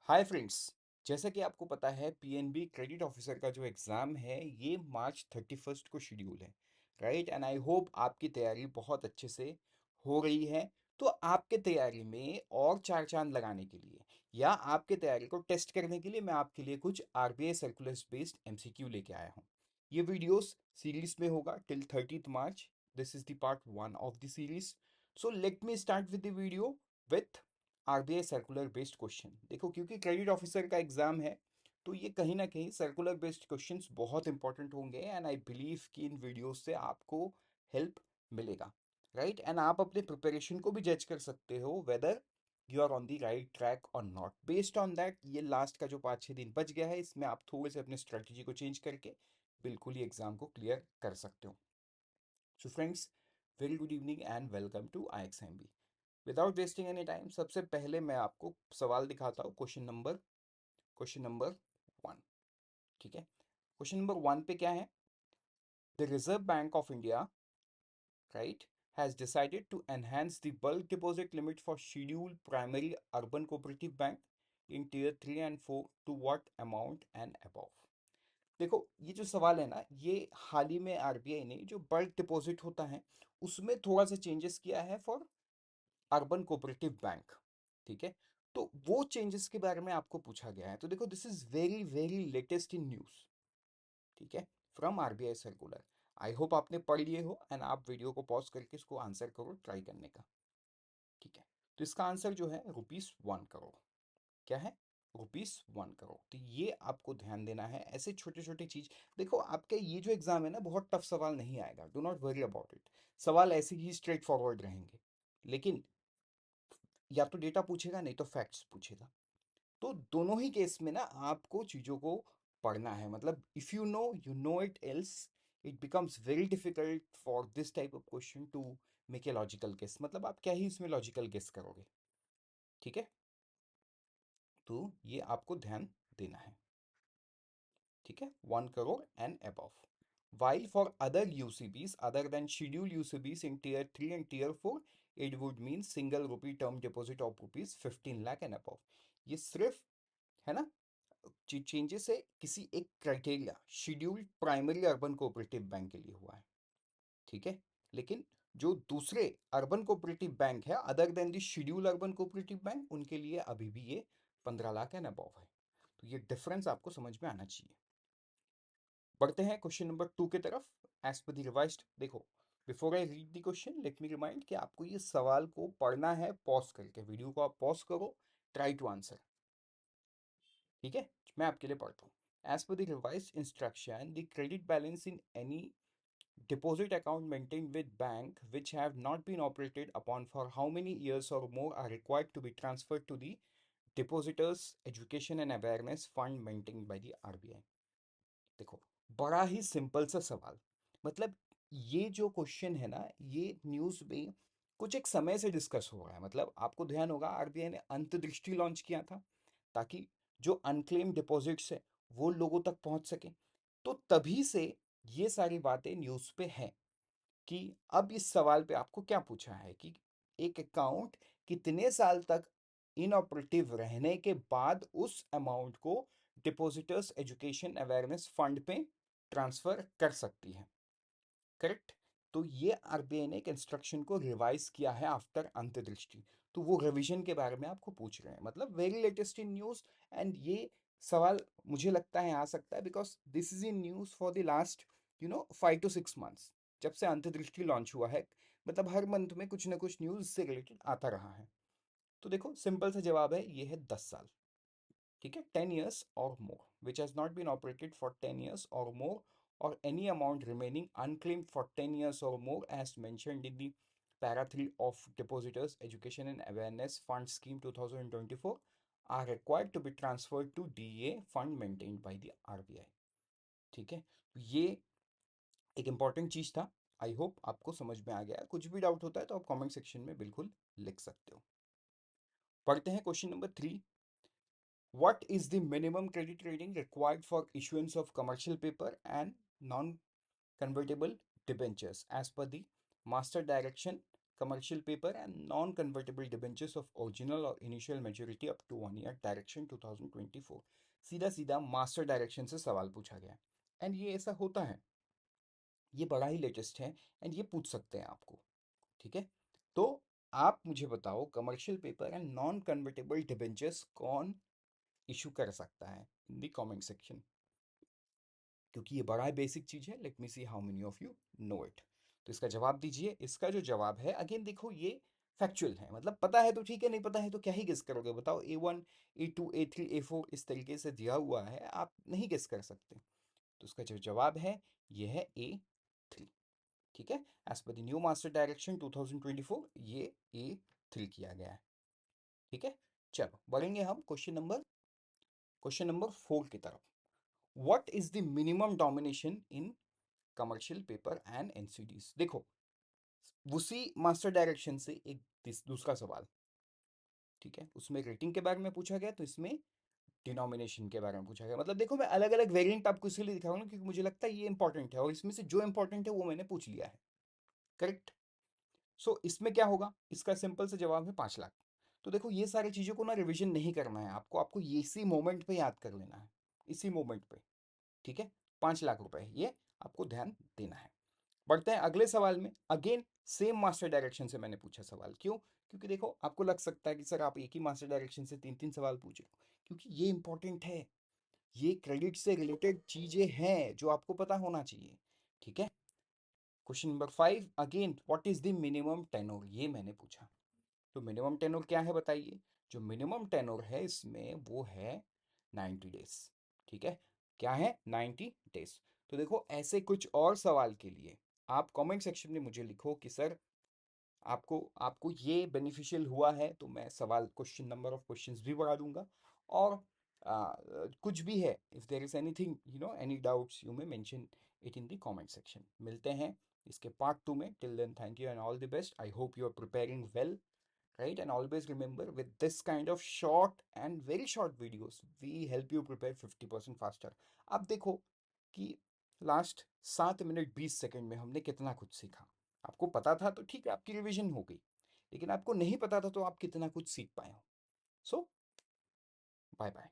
Hi friends. जैसा कि आपको पता है पीएनबी क्रेडिट ऑफिसर का जो एग्ज़ाम है ये मार्च 31 को शेड्यूल है। राइट, एंड आई होप आपकी तैयारी बहुत अच्छे से हो रही है। तो आपके तैयारी में और चार चांद लगाने के लिए या आपके तैयारी को टेस्ट करने के लिए मैं आपके लिए कुछ आरबीआई सर्कुलर्स बेस्ड एमसीक्यू लेके आया हूँ। ये वीडियोस सीरीज में होगा till 30 March. This is the part 1 of the series. So let me start with the video with RBI circular based question. देखो, क्योंकि क्रेडिट ऑफिसर का एग्जाम है तो ये कहीं ना कहीं सर्कुलर बेस्ड क्वेश्चंस बहुत इंपॉर्टेंट होंगे एंड आई बिलीव कि इन वीडियोस से आपको हेल्प मिलेगा। राइट, एंड आप अपने प्रिपरेशन को भी जज कर सकते हो whether you are on the right track और नॉट। बेस्ड ऑन दैट ये लास्ट का जो 5-6 दिन बच गया है इसमें आप थोड़े से अपने स्ट्रेटजी को चेंज करके बिल्कुल ही एग्जाम को क्लियर कर सकते हो। So friends, very good evening and welcome to IXMB। Without wasting any time सबसे पहले मैं आपको सवाल दिखाता हूँ। Question number 1। ठीक है, क्वेश्चन नंबर 1 पे क्या है? The reserve bank of India, right, has decided to enhance the bulk deposit limit for scheduled primary urban cooperative bank in tier 3 and 4 to what amount and above। देखो, ये जो सवाल है ना, ये हाल ही में आरबीआई ने जो बल्क डिपॉजिट होता है उसमें थोड़ा सा चेंजेस किया है फॉर अर्बन कोऑपरेटिव बैंक। ठीक है, तो वो चेंजेस के बारे में आपको पूछा गया है। तो देखो, this is very very latest in news. ठीक है, from RBI circular. I hope आपने पढ़ लिए हो एंड आप वीडियो को पॉज करके इसको आंसर करो, ट्राई करने का। ठीक है, तो इसका आंसर जो है ₹1 करोड़। क्या है? ₹1 करोड़। तो ये आपको ध्यान देना है, ऐसे छोटे छोटे चीज। देखो, आपके ये जो एग्जाम है ना, बहुत टफ सवाल नहीं आएगा, do not worry about it. सवाल ऐसे ही स्ट्रेट फॉरवर्ड रहेंगे, लेकिन या तो डेटा पूछेगा नहीं तो फैक्ट्स पूछेगा। तो दोनों ही केस में ना आपको चीजों को पढ़ना है। मतलब if you know it, else it becomes very difficult for this type of question to make a logical guess. मतलब आप क्या ही इसमें लॉजिकल गेस करोगे। ठीक है, तो ये आपको ध्यान देना है। ठीक है, 1 crore and above। While for other UCBs other than scheduled UCBs in tier 3 and tier 4, it would mean single rupee term deposit of rupees 15 lakh and above। ये सिर्फ है ना, चेंजेस है किसी एक criteria scheduled primary urban cooperative bank के लिए हुआ है। ठीक है, लेकिन जो दूसरे अर्बन कोऑपरेटिव बैंक है other than the schedule urban cooperative bank, उनके लिए अभी भी ये 15 लाख एंड अबव है। तो ये डिफरेंस आपको समझ में आना चाहिए। बढ़ते हैं क्वेश्चन नंबर 2 की तरफ। एज पर द रिवाइज्ड, देखो, before I read the question let me remind कि आपको ये सवाल को पढ़ना है पॉज करके। वीडियो को आप पॉज करो, ट्राई टू आंसर। ठीक है, मैं आपके लिए पढ़ता हूँ। As per the revised instruction, the credit balance in any deposit account maintained with bank which have not been operated upon for how many years or more are required to be transferred to the depositors education and awareness fund maintained by the RBI। देखो, बड़ा ही simple सा सवाल। मतलब ये जो question है ना, ये न्यूज़ में कुछ एक समय से डिस्कस हो रहा है। मतलब आपको ध्यान होगा आरबीआई ने अंतर्दृष्टि लॉन्च किया था ताकि जो अनक्लेम डिपॉजिट्स है वो लोगों तक पहुंच सके। तो तभी से ये सारी बातें न्यूज़ पे हैं कि अब इस सवाल पे आपको क्या पूछा है कि एक अकाउंट कितने साल तक इनऑपरेटिव रहने के बाद उस अमाउंट को डिपॉजिटर्स एजुकेशन अवेयरनेस फंड पे ट्रांसफर कर सकती है। करेक्ट। तो ये आरबीआई ने एक इंस्ट्रक्शन को रिवाइज किया है आफ्टर अंतर्दृष्टि। तो वो रिवीजन के बारे में आपको पूछ रहे हैं। मतलब very latest in news. And ये सवाल मुझे लगता है आ सकता है because this is in news for the last 5 to 6 months, जब से अंतर्दृष्टि लॉन्च हुआ है। मतलब हर मंथ में कुछ ना कुछ न्यूज से रिलेटेड आता रहा है। तो देखो, सिंपल सा जवाब है, ये है 10 साल। ठीक है, 10 years और more which has not been operated for 10 years और मोर or any amount remaining unclaimed for 10 years or more as mentioned in the para 3 of depositors education and awareness fund scheme 2024 are required to be transferred to DA fund maintained by the RBI। ठीक है, तो ये एक important चीज था। I hope आपको समझ में आ गया। कुछ भी डाउट होता है तो आप कमेंट सेक्शन में बिल्कुल लिख सकते हो। पढ़ते हैं question number 3। What is the minimum credit rating required for issuance of commercial paper and non-convertible debentures as per the Master Direction commercial paper and non-convertible debentures of original or initial maturity up to 1 year, direction 2024। सीधा सीधा master direction से सवाल पूछा गया and ये ऐसा होता है, ये बड़ा ही लेटेस्ट है एंड ये पूछ सकते हैं आपको। ठीक है, तो आप मुझे बताओ commercial paper and non convertible debentures कौन इशू कर सकता है इन द कमेंट सेक्शन, क्योंकि ये बड़ा बेसिक चीज है। Let me see how many of you know it. तो इसका जवाब दीजिए। इसका जो जवाब है, अगेन देखो ये फैक्चुअल है, मतलब पता है तो ठीक है, नहीं पता है तो क्या ही गेस करोगे बताओ। A1 A2 A3 A4 इस तरीके से दिया हुआ है, आप नहीं गेस कर सकते। तो इसका जो जवाब है ये है A3। ठीक है, as per the new master direction 2024 ये A3 किया गया है। ठीक है, चलो बढ़ेंगे हम क्वेश्चन नंबर 4 की तरफ। What is the minimum domination in commercial paper and NCDs? देखो, उसी मास्टर डायरेक्शन से एक दूसरा सवाल, ठीक है, उसमें रेटिंग के बारे में पूछा गया, तो इसमें डिनोमिनेशन के बारे में पूछा गया। मतलब देखो, मैं अलग अलग वेरिएंट आपको इसलिए दिखा रहा हूँ क्योंकि मुझे लगता है ये इंपॉर्टेंट है, और इसमें से जो इंपॉर्टेंट है वो मैंने पूछ लिया है। करेक्ट। सो इसमें क्या होगा, इसका सिंपल से जवाब है 5 लाख। तो देखो, ये सारी चीज़ों को ना रिवीजन नहीं करना है आपको, आपको ये इसी मोमेंट पे याद कर लेना है, इसी मोमेंट पे। ठीक है, 5 लाख रुपए, ये आपको ध्यान देना है। बढ़ते हैं अगले सवाल में। अगेन सेम मास्टर डायरेक्शन से मैंने पूछा सवाल। क्यों? क्योंकि देखो, आपको लग सकता है कि सर आप एक ही मास्टर डायरेक्शन से तीन तीन सवाल पूछे, क्योंकि ये इंपॉर्टेंट है, ये क्रेडिट से रिलेटेड चीजें हैं जो आपको पता होना चाहिए। ठीक है, question number 5, again what is the minimum tenure, ये मैंने पूछा। तो मिनिमम टेनोर क्या है बताइए? जो मिनिमम टेनोर है इसमें वो है 90 डेज। ठीक है, क्या है? 90 डेज। तो देखो, ऐसे कुछ और सवाल के लिए आप कमेंट सेक्शन में मुझे लिखो कि सर आपको आपको ये बेनिफिशियल हुआ है, तो मैं सवाल क्वेश्चन नंबर ऑफ क्वेश्चंस भी बढ़ा दूंगा। और कुछ भी है, if there is anything any doubts, you may mention it in the comment section. मिलते हैं इसके पार्ट 2 में। Till then, thank you and all the best. I hope you are preparing well, right? And always remember, with this kind of short and very short videos, we help you prepare 50% faster. अब देखो कि last 7 minute 20 second में हमने कितना कुछ सीखा। आपको पता था तो ठीक है, आपकी रिवीजन हो गई, लेकिन आपको नहीं पता था तो आप कितना कुछ सीख पाए हो। सो बाय बाय।